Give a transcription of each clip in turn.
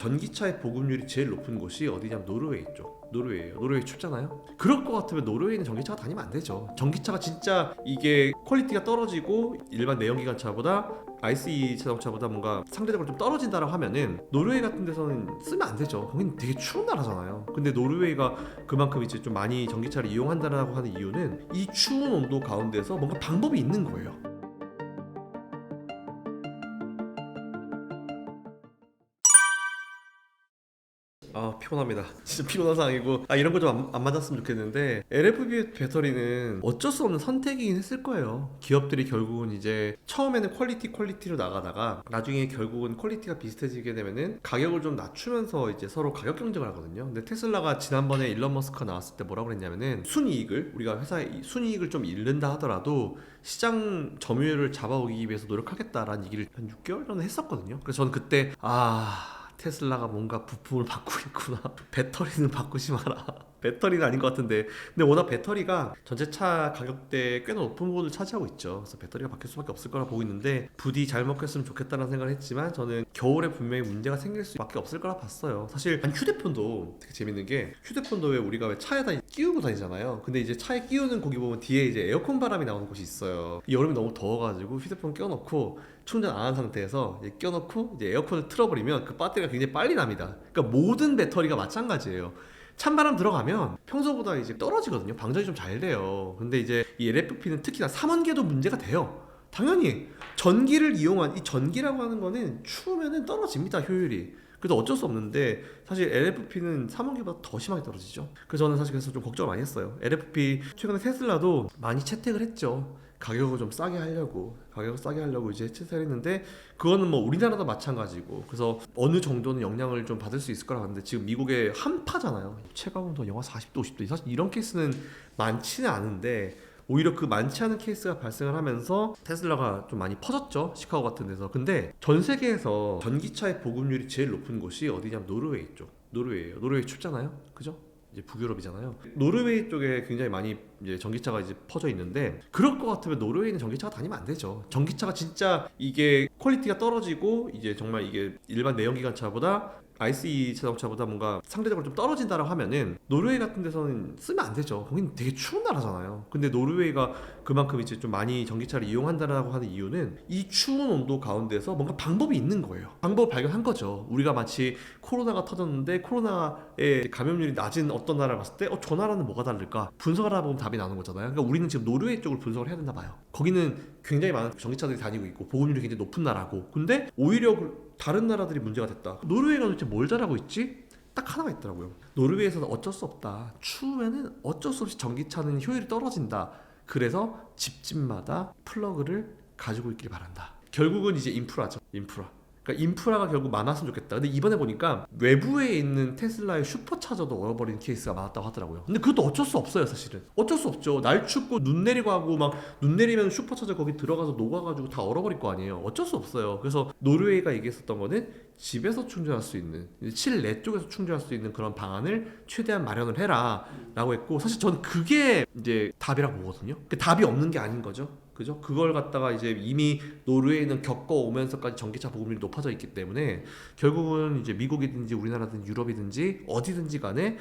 전기차의 보급률이 제일 높은 곳이 어디냐면 노르웨이 쪽. 노르웨이예요. 노르웨이 춥잖아요. 그럴 것 같으면 노르웨이는 전기차가 다니면 안 되죠. 전기차가 진짜 이게 퀄리티가 떨어지고 일반 내연기관차보다 ICE 자동차보다 뭔가 상대적으로 좀 떨어진다라고 하면은 노르웨이 같은 데서는 쓰면 안 되죠. 거긴 되게 추운 나라잖아요. 근데 노르웨이가 그만큼 이제 좀 많이 전기차를 이용한다라고 하는 이유는 이 추운 온도 가운데서 뭔가 방법이 있는 거예요. 피곤합니다. 진짜 피곤한 상황이고 이런 거 좀 안 맞았으면 좋겠는데 LFP 배터리는 어쩔 수 없는 선택이긴 했을 거예요. 기업들이 결국은 이제 처음에는 퀄리티로 나가다가 나중에 결국은 퀄리티가 비슷해지게 되면은 가격을 좀 낮추면서 이제 서로 가격 경쟁을 하거든요. 근데 테슬라가 지난번에 일론 머스크가 나왔을 때 뭐라고 그랬냐면은 순이익을 우리가 회사의 순이익을 좀 잃는다 하더라도 시장 점유율을 잡아오기 위해서 노력하겠다라는 얘기를 한 6개월 전에 했었거든요. 그래서 저는 그때 테슬라가 뭔가 부품을 바꾸겠구나. 배터리는 바꾸지 마라. 배터리는 아닌 것 같은데. 근데 워낙 배터리가 전체차 가격대에 꽤나 높은 부분을 차지하고 있죠. 그래서 배터리가 바뀔 수밖에 없을 거라 보고 있는데 부디 잘 먹혔으면 좋겠다는 생각을 했지만 저는 겨울에 분명히 문제가 생길 수밖에 없을 거라 봤어요. 사실 휴대폰도 되게 재밌는 게 휴대폰도 왜 우리가 왜 차에다 끼우고 다니잖아요. 근데 이제 차에 끼우는 거기 보면 뒤에 이제 에어컨 바람이 나오는 곳이 있어요. 여름이 너무 더워가지고 휴대폰 껴놓고 충전 안 한 상태에서 이제 껴놓고 이제 에어컨을 틀어버리면 그 배터리가 굉장히 빨리 납니다. 그러니까 모든 배터리가 마찬가지예요. 찬바람 들어가면 평소보다 이제 떨어지거든요. 방전이 좀 잘 돼요. 근데 이제 이 LFP는 특히나 삼원계도 문제가 돼요. 당연히 전기를 이용한 이 전기라고 하는 거는 추우면은 떨어집니다, 효율이. 그래도 어쩔 수 없는데 사실 LFP는 삼원계보다 더 심하게 떨어지죠. 그래서 저는 사실 그래서 좀 걱정을 많이 했어요. LFP 최근에 테슬라도 많이 채택을 했죠. 가격을 좀 싸게 하려고 이제 채택을 했는데 그거는 뭐 우리나라도 마찬가지고 그래서 어느 정도는 영향을 좀 받을 수 있을 거라 하는데 지금 미국의 한파잖아요. 최강온도 영하 40도 50도 사실 이런 케이스는 많지는 않은데 오히려 그 많지 않은 케이스가 발생을 하면서 테슬라가 좀 많이 퍼졌죠. 시카고 같은 데서. 근데 전 세계에서 전기차의 보급률이 제일 높은 곳이 어디냐면 노르웨이 쪽. 노르웨이예요. 노르웨이 춥잖아요. 그죠? 이제 북유럽이잖아요. 노르웨이 쪽에 굉장히 많이 이제 전기차가 이제 퍼져 있는데 그럴 것 같으면 노르웨이는 전기차가 다니면 안 되죠. 전기차가 진짜 이게 퀄리티가 떨어지고 이제 정말 이게 일반 내연기관차보다 ICE 자동차보다 뭔가 상대적으로 좀 떨어진다라고 하면은 노르웨이 같은 데서는 쓰면 안 되죠. 거긴 되게 추운 나라잖아요. 근데 노르웨이가 그만큼 이제 좀 많이 전기차를 이용한다라고 하는 이유는 이 추운 온도 가운데서 뭔가 방법이 있는 거예요. 방법을 발견한 거죠. 우리가 마치 코로나가 터졌는데 코로나의 감염률이 낮은 어떤 나라를 봤을 때 저 나라는 뭐가 다를까? 분석을 하다 보면 답이 나오는 거잖아요. 그러니까 우리는 지금 노르웨이 쪽을 분석을 해야 된다 봐요. 거기는 굉장히 많은 전기차들이 다니고 있고 보급률이 굉장히 높은 나라고 근데 오히려 다른 나라들이 문제가 됐다. 노르웨이가 도대체 뭘 잘하고 있지? 딱 하나가 있더라고요. 노르웨이에서는 어쩔 수 없다. 추우면은 어쩔 수 없이 전기차는 효율이 떨어진다. 그래서 집집마다 플러그를 가지고 있길 바란다. 결국은 이제 인프라죠. 그러니까 인프라가 결국 많았으면 좋겠다. 근데 이번에 보니까 외부에 있는 테슬라의 슈퍼차저도 얼어버린 케이스가 많았다고 하더라고요. 근데 그것도 어쩔 수 없어요, 사실은. 어쩔 수 없죠. 날 춥고 눈 내리고 하고 막 눈 내리면 슈퍼차저 거기 들어가서 녹아가지고 다 얼어버릴 거 아니에요. 어쩔 수 없어요. 그래서 노르웨이가 얘기했었던 거는 집에서 충전할 수 있는 실내 쪽에서 충전할 수 있는 그런 방안을 최대한 마련을 해라 라고 했고 사실 저는 그게 이제 답이라고 보거든요. 답이 없는 게 아닌 거죠. 그죠? 그걸 갖다가 이제 이미 노르웨이는 겪어오면서까지 전기차 보급률이 높아져 있기 때문에 결국은 이제 미국이든지 우리나라든지 유럽이든지 어디든지 간에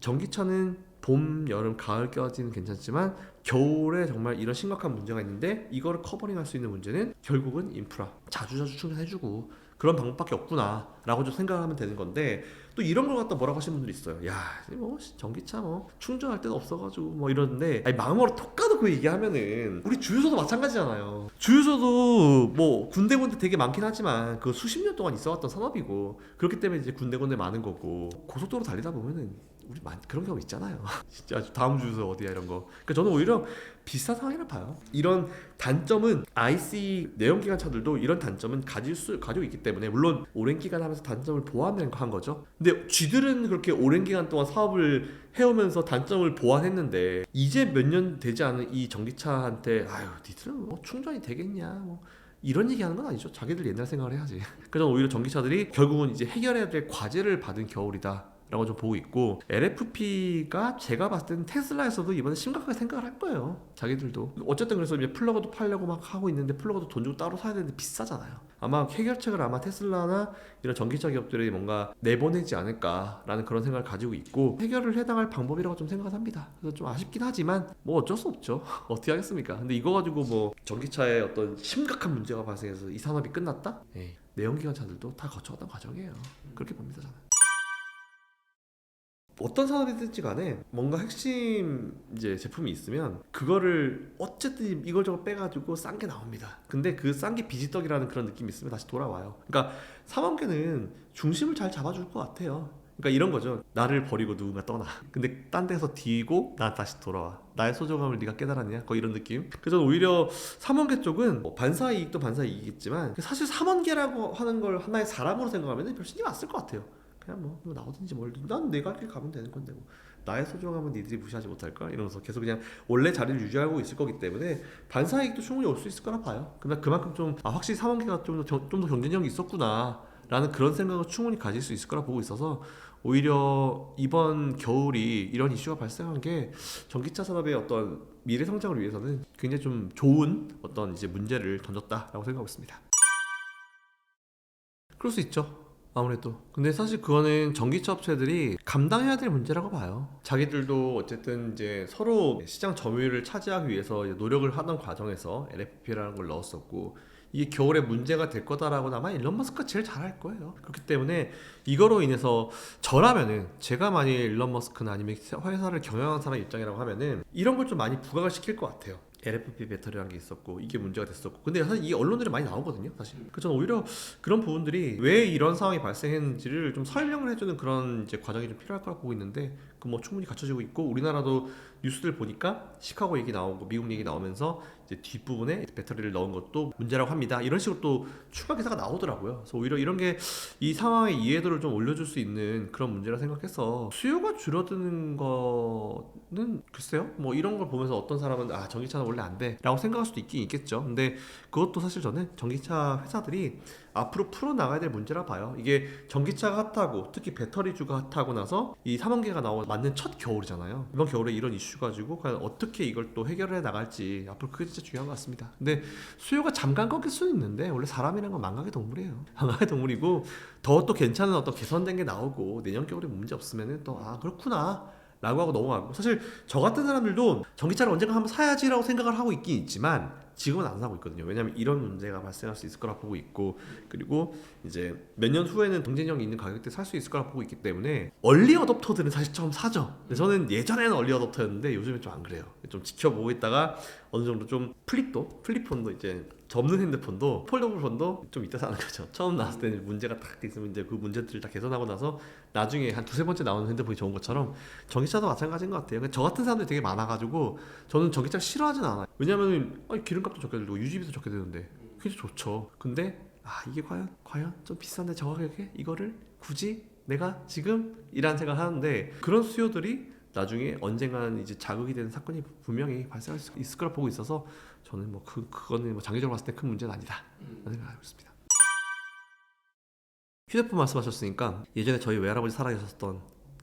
전기차는 봄, 여름, 가을까지는 괜찮지만 겨울에 정말 이런 심각한 문제가 있는데 이거를 커버링할 수 있는 문제는 결국은 인프라 자주자주 충전해주고 그런 방법밖에 없구나 라고 좀 생각을 하면 되는 건데 또 이런 걸 갖다 뭐라고 하시는 분들이 있어요. 야 뭐 전기차 뭐 충전할 데가 없어가지고 뭐 이러는데 마음으로 톡 까도 그 얘기하면은 우리 주유소도 마찬가지잖아요. 주유소도 뭐 군데군데 되게 많긴 하지만 그 수십 년 동안 있어왔던 산업이고 그렇기 때문에 이제 군데군데 많은 거고 고속도로 달리다 보면은 우리 그런 경우 있잖아요. 진짜 다음 주유소 어디야 이런 거. 그러니까 저는 오히려 비슷한 상황이라 봐요. 이런 단점은 IC 내연기관 차들도 이런 단점은 가지고 있기 때문에 물론 오랜 기간 하면서 단점을 보완한 거죠. 근데 쥐들은 그렇게 오랜 기간 동안 사업을 해오면서 단점을 보완했는데 이제 몇 년 되지 않은 이 전기차한테 니들은 뭐 충전이 되겠냐 뭐 이런 얘기하는 건 아니죠. 자기들 옛날 생각을 해야지. 그래서 오히려 전기차들이 결국은 이제 해결해야 될 과제를 받은 겨울이다 라고 좀 보고 있고, LFP가 제가 봤을 때는 테슬라에서도 이번에 심각하게 생각을 할 거예요. 자기들도. 어쨌든 그래서 이제 플러그도 팔려고 막 하고 있는데, 플러그도 돈 주고 따로 사야 되는데 비싸잖아요. 아마 해결책을 아마 테슬라나 이런 전기차 기업들이 뭔가 내보내지 않을까라는 그런 생각을 가지고 있고, 해결을 해당할 방법이라고 좀 생각을 합니다. 그래서 좀 아쉽긴 하지만 뭐 어쩔 수 없죠. 어떻게 하겠습니까? 근데 이거 가지고 뭐 전기차에 어떤 심각한 문제가 발생해서 이 산업이 끝났다? 에이, 내연기관차들도 다 거쳐갔던 과정이에요. 그렇게 봅니다, 저는. 어떤 산업이든지 간에 뭔가 핵심 이제 제품이 있으면 그거를 어쨌든 이걸 저걸 빼가지고 싼 게 나옵니다. 근데 그 싼 게 비지떡이라는 그런 느낌이 있으면 다시 돌아와요. 그러니까 삼원계는 중심을 잘 잡아줄 것 같아요. 그러니까 이런 거죠. 나를 버리고 누군가 떠나. 근데 딴 데서 뒤고 나 다시 돌아와. 나의 소중함을 네가 깨달았냐? 거의 이런 느낌. 그래서 저는 오히려 삼원계 쪽은 뭐 반사이익도 반사이익이겠지만 사실 삼원계라고 하는 걸 하나의 사람으로 생각하면 별 신경 안 쓸 것 같아요. 그냥 뭐 나오든지 뭘든 난 내가 길 가면 되는 건데 뭐 나의 소중함은 니들이 무시하지 못할까 이러면서 계속 그냥 원래 자리를 유지하고 있을 거기 때문에 반사이익도 충분히 올 수 있을 거라 봐요. 근데 그만큼 좀 확실히 상반기가 좀 더 경쟁력이 있었구나 라는 그런 생각을 충분히 가질 수 있을 거라 보고 있어서, 오히려 이번 겨울이 이런 이슈가 발생한 게 전기차 산업의 어떤 미래 성장을 위해서는 굉장히 좀 좋은 어떤 이제 문제를 던졌다라고 생각하고 있습니다. 그럴 수 있죠. 아무래도. 근데 사실 그거는 전기차 업체들이 감당해야 될 문제라고 봐요. 자기들도 어쨌든 이제 서로 시장 점유율을 차지하기 위해서 노력을 하던 과정에서 LFP라는 걸 넣었었고, 이게 겨울에 문제가 될 거다라고 아마 일론 머스크가 제일 잘할 거예요. 그렇기 때문에 이거로 인해서 저라면은, 제가 만일 일론 머스크나 아니면 회사를 경영하는 사람 입장이라고 하면은 이런 걸 좀 많이 부각을 시킬 것 같아요. LFP 배터리라는 게 있었고 이게 문제가 됐었고, 근데 사실 이 언론들이 많이 나오거든요 사실. 그래서 저는 오히려 그런 부분들이 왜 이런 상황이 발생했는지를 좀 설명을 해주는 그런 이제 과정이 좀 필요할 거라고 보고 있는데, 그 뭐 충분히 갖춰지고 있고, 우리나라도 뉴스들 보니까 시카고 얘기 나오고 미국 얘기 나오면서 이제 뒷부분에 배터리를 넣은 것도 문제라고 합니다 이런 식으로 또 추가 기사가 나오더라고요. 그래서 오히려 이런 게 이 상황의 이해도를 좀 올려줄 수 있는 그런 문제라 생각해서, 수요가 줄어드는 거는 글쎄요, 뭐 이런 걸 보면서 어떤 사람은 전기차는 원래 안 돼 라고 생각할 수도 있긴 있겠죠. 근데 그것도 사실 저는 전기차 회사들이 앞으로 풀어나가야 될 문제라 봐요. 이게 전기차가 핫하고 특히 배터리주가 핫하고 나서 이 삼원계가 맞는 첫 겨울이잖아요. 이번 겨울에 이런 이슈 가지고 과연 어떻게 이걸 또 해결해 나갈지 앞으로 그게 진짜 중요한 것 같습니다. 근데 수요가 잠깐 꺾일 수는 있는데, 원래 사람이란 건 망각의 동물이에요. 망각의 동물이고, 더 또 괜찮은 어떤 개선된 게 나오고 내년 겨울에 문제 없으면은 또 그렇구나 라고 하고 넘어가고, 사실 저 같은 사람들도 전기차를 언젠가 한번 사야지라고 생각을 하고 있긴 있지만 지금은 안 사고 있거든요. 왜냐면 이런 문제가 발생할 수 있을 거라 보고 있고, 그리고 이제 몇 년 후에는 경쟁력이 있는 가격대 살 수 있을 거라 보고 있기 때문에 얼리 어댑터들은 사실 처음 사죠. 근데 저는 예전에는 얼리 어댑터였는데 요즘엔 좀 안 그래요. 좀 지켜보고 있다가 어느 정도 좀 플립폰도 이제 접는 핸드폰도, 폴더블 폰도 좀 이따 사는 거죠. 처음 나왔을 때는 문제가 딱 있으면 이제 그 문제들을 다 개선하고 나서 나중에 한 두세 번째 나오는 핸드폰이 좋은 것처럼 전기차도 마찬가지인 것 같아요. 저 같은 사람들이 되게 많아가지고 저는 전기차 싫어하진 않아요. 왜냐면 기름값도 적게 들고 유지비도 적게 드는데 굉장히 좋죠. 근데 이게 과연 좀 비싼데 저 가격에 이거를 굳이 내가 지금? 이란 생각을 하는데, 그런 수요들이 나중에 언젠가는 이제 자극이 되는 사건이 분명히 발생할 수 있을 거라 보고 있어서, 저는 뭐 그거는 뭐 장기적으로 봤을 때 큰 문제는 아니다 라는 생각을 하고 있습니다. 휴대폰 말씀하셨으니까, 예전에 저희 외할아버지 살아계셨던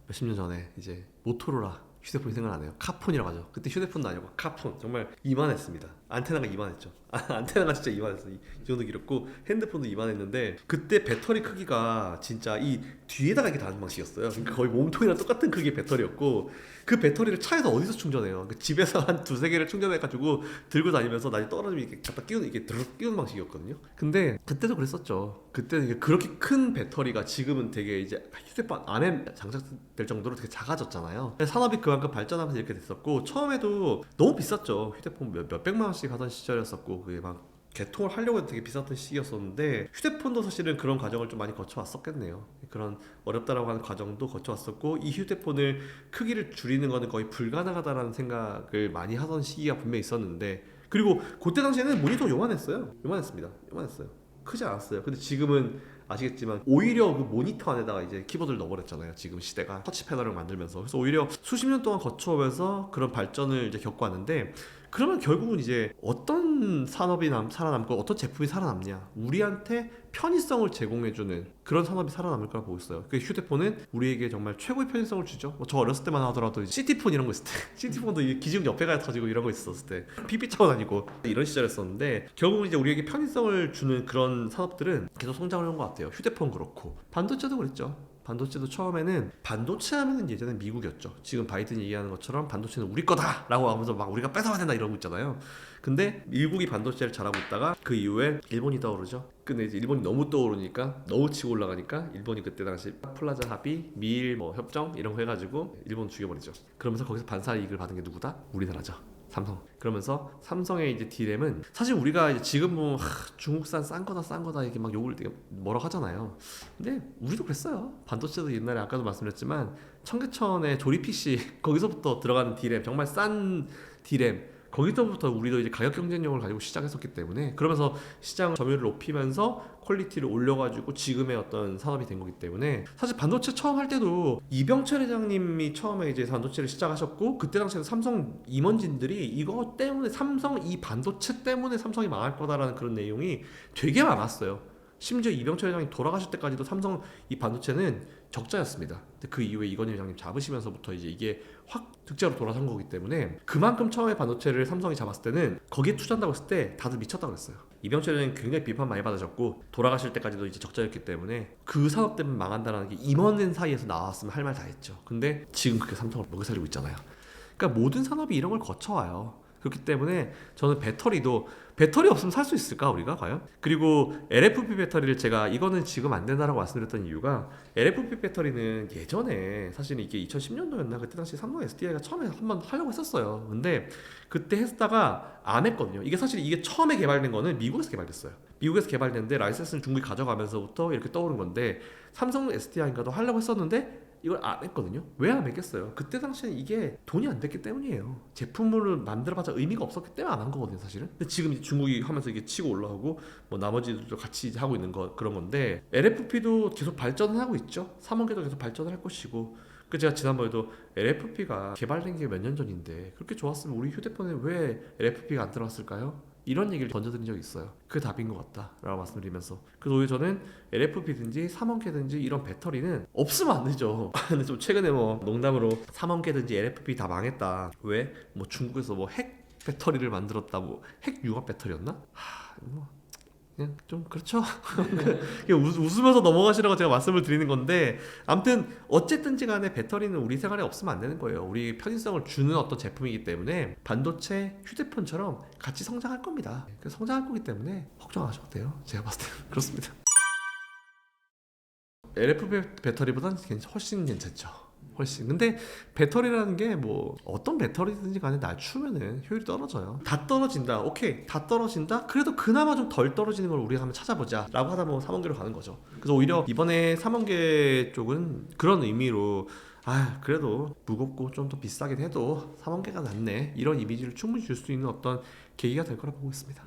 몇십 년 전에 이제 모토로라 휴대폰이 생각나네요. 카폰이라고 하죠. 그때 휴대폰도 아니고 카폰, 정말 이만했습니다. 안테나가 이만했죠. 안테나가 진짜 이만했어. 이 정도 길었고 핸드폰도 이만했는데, 그때 배터리 크기가 진짜 이 뒤에다가 이게 다는 방식이었어요. 그러니까 거의 몸통이랑 똑같은 크기의 배터리였고, 그 배터리를 차에서 어디서 충전해요? 집에서 한 두세 개를 충전해가지고 들고 다니면서 나중에 떨어지면 이렇게 갖다 끼우는, 이게 드르륵 끼우는 방식이었거든요. 근데 그때도 그랬었죠. 그때는 그렇게 큰 배터리가 지금은 되게 이제 휴대폰 안에 장착될 정도로 되게 작아졌잖아요. 산업이 그만큼 발전하면서 이렇게 됐었고, 처음에도 너무 비쌌죠. 휴대폰 몇백만 원씩 하던 시절이었었고, 그게 막 개통을 하려고 해도 되게 비쌌던 시기였었는데, 휴대폰도 사실은 그런 과정을 좀 많이 거쳐왔었겠네요. 그런 어렵다라고 하는 과정도 거쳐왔었고, 이 휴대폰을 크기를 줄이는 거는 거의 불가능하다라는 생각을 많이 하던 시기가 분명히 있었는데, 그리고 그때 당시에는 모니터 요만했습니다. 요만했어요. 크지 않았어요. 근데 지금은 아시겠지만 오히려 그 모니터 안에다가 이제 키보드를 넣어버렸잖아요. 지금 시대가 터치 패널을 만들면서. 그래서 오히려 수십 년 동안 거쳐오면서 그런 발전을 이제 겪어왔는데, 그러면 결국은 이제 어떤 산업이 살아남고 어떤 제품이 살아남냐, 우리한테 편의성을 제공해주는 그런 산업이 살아남을 거라 보고 있어요. 그 휴대폰은 우리에게 정말 최고의 편의성을 주죠. 저 어렸을 때만 하더라도 시티폰 이런 거 있을 때 시티폰도 기지국 옆에 가야 터지고 이런 거 있었을 때 삐삐 차고 다니고 이런 시절이었었는데 결국은 이제 우리에게 편의성을 주는 그런 산업들은 계속 성장을 한 것 같아요. 휴대폰 그렇고 반도체도 그랬죠. 반도체도 처음에는 반도체 하면은 예전에 미국이었죠. 지금 바이든이 얘기하는 것처럼 반도체는 우리 거다 라고 하면서 막 우리가 뺏어야 된다 이러고 있잖아요. 근데 미국이 반도체를 잘하고 있다가 그 이후에 일본이 떠오르죠. 근데 이제 일본이 너무 떠오르니까 너무 치고 올라가니까 일본이 그때 당시 플라자 합의, 미일 뭐 협정 이런 거 해가지고 일본 죽여버리죠. 그러면서 거기서 반사 이익을 받은 게 누구다? 우리나라죠. 삼성. 그러면서 삼성의 이제 D램은 사실 우리가 이제 지금 뭐 중국산 싼 거다 이렇게 막 욕을 되게 뭐라고 하잖아요. 근데 우리도 그랬어요. 반도체도 옛날에 아까도 말씀드렸지만 청계천의 조립 PC 거기서부터 들어가는 D램 정말 싼 D램 거기서부터 우리도 이제 가격 경쟁력을 가지고 시작했었기 때문에 그러면서 시장 점유율을 높이면서 퀄리티를 올려가지고 지금의 어떤 산업이 된 거기 때문에 사실 반도체 처음 할 때도 이병철 회장님이 처음에 이제 반도체를 시작하셨고 그때 당시에 삼성 임원진들이 이거 때문에 삼성 이 반도체 때문에 삼성이 망할 거다라는 그런 내용이 되게 많았어요. 심지어 이병철 회장이 돌아가실 때까지도 삼성 이 반도체는 적자였습니다. 근데 그 이후에 이건희 회장님 잡으시면서부터 이제 이게 확 득자로 돌아선 거기 때문에 그만큼 처음에 반도체를 삼성이 잡았을 때는 거기에 투자한다고 했을 때 다들 미쳤다고 그랬어요. 이병철 회장님 굉장히 비판 많이 받으셨고 돌아가실 때까지도 이제 적자였기 때문에 그 산업 때문에 망한다는 게 임원인 사이에서 나왔으면 할 말 다 했죠. 근데 지금 그렇게 삼성을 먹여 살리고 있잖아요. 그러니까 모든 산업이 이런 걸 거쳐와요. 그렇기 때문에 저는 배터리 없으면 살 수 있을까 우리가 과연? 그리고 LFP 배터리를 제가 이거는 지금 안 된다라고 말씀드렸던 이유가 LFP 배터리는 예전에 사실 이게 2010년도였나 그때 당시 삼성 SDI가 처음에 한번 하려고 했었어요. 근데 그때 했다가 안 했거든요. 이게 사실 이게 처음에 개발된 거는 미국에서 개발됐어요. 미국에서 개발됐는데 라이센스는 중국이 가져가면서부터 이렇게 떠오른 건데 삼성 SDI인가도 하려고 했었는데 이걸 안 했거든요. 왜 안 했겠어요? 그때 당시에는 이게 돈이 안 됐기 때문이에요. 제품을 만들어봤자 의미가 없었기 때문에 안 한 거거든요, 사실은. 근데 지금 이제 중국이 하면서 이게 치고 올라오고 뭐 나머지도 같이 이제 하고 있는 그런 건데 LFP도 계속 발전을 하고 있죠. 3원계도 계속 발전을 할 것이고. 그 제가 지난번에도 LFP가 개발된 게 몇 년 전인데 그렇게 좋았으면 우리 휴대폰에 왜 LFP가 안 들어왔을까요? 이런 얘기를 던져드린 적이 있어요. 그게 답인 것 같다 라고 말씀드리면서 그래서 오히려 저는 LFP든지 3원계든지 이런 배터리는 없으면 안 되죠. 근데 좀 최근에 뭐 농담으로 3원계든지 LFP 다 망했다. 왜? 뭐 중국에서 뭐 핵 배터리를 만들었다 뭐 핵 융합 배터리였나? 뭐 그냥 좀 그렇죠. 그냥 웃으면서 넘어가시라고 제가 말씀을 드리는 건데 아무튼 어쨌든지 간에 배터리는 우리 생활에 없으면 안 되는 거예요. 우리 편의성을 주는 어떤 제품이기 때문에 반도체, 휴대폰처럼 같이 성장할 겁니다. 성장할 거기 때문에 걱정 안 하셔도 돼요. 제가 봤을 때는 그렇습니다. LFP 배터리보다는 훨씬 괜찮죠. 훨씬. 근데 배터리라는 게 뭐 어떤 배터리든지 간에 낮추면은 효율이 떨어져요. 다 떨어진다. 오케이. 다 떨어진다. 그래도 그나마 좀 덜 떨어지는 걸 우리가 한번 찾아보자 라고 하다 보면 3원계로 가는 거죠. 그래서 오히려 이번에 3원계 쪽은 그런 의미로 그래도 무겁고 좀 더 비싸긴 해도 3원계가 낫네 이런 이미지를 충분히 줄 수 있는 어떤 계기가 될 거라 보고 있습니다.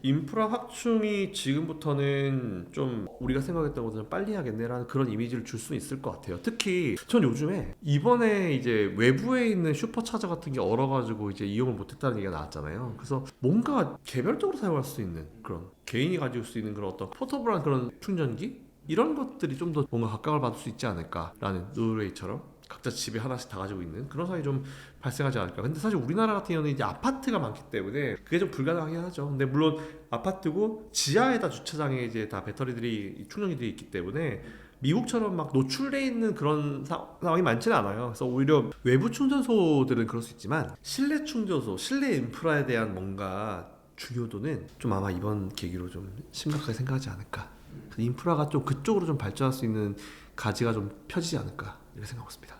인프라 확충이 지금부터는 좀 우리가 생각했던 것보다 빨리 하겠네라는 그런 이미지를 줄 수 있을 것 같아요. 특히 전 요즘에 이번에 이제 외부에 있는 슈퍼차저 같은 게 얼어가지고 이제 이용을 못했다는 얘기가 나왔잖아요. 그래서 뭔가 개별적으로 사용할 수 있는 그런 개인이 가질 수 있는 그런 어떤 포터블한 그런 충전기 이런 것들이 좀 더 뭔가 각광을 받을 수 있지 않을까라는 노르웨이처럼 각자 집에 하나씩 다 가지고 있는 그런 상황이 좀 발생하지 않을까. 근데 사실 우리나라 같은 경우는 이제 아파트가 많기 때문에 그게 좀 불가능하긴 하죠. 근데 물론 아파트고 지하에다 주차장에 이제 다 배터리들이 충전기들이 있기 때문에 미국처럼 막 노출돼 있는 그런 상황이 많지는 않아요. 그래서 오히려 외부 충전소들은 그럴 수 있지만 실내 충전소, 실내 인프라에 대한 뭔가 중요도는 좀 아마 이번 계기로 좀 심각하게 생각하지 않을까. 인프라가 좀 그쪽으로 좀 발전할 수 있는 가지가 좀 펴지지 않을까 이렇게 생각하고 있습니다.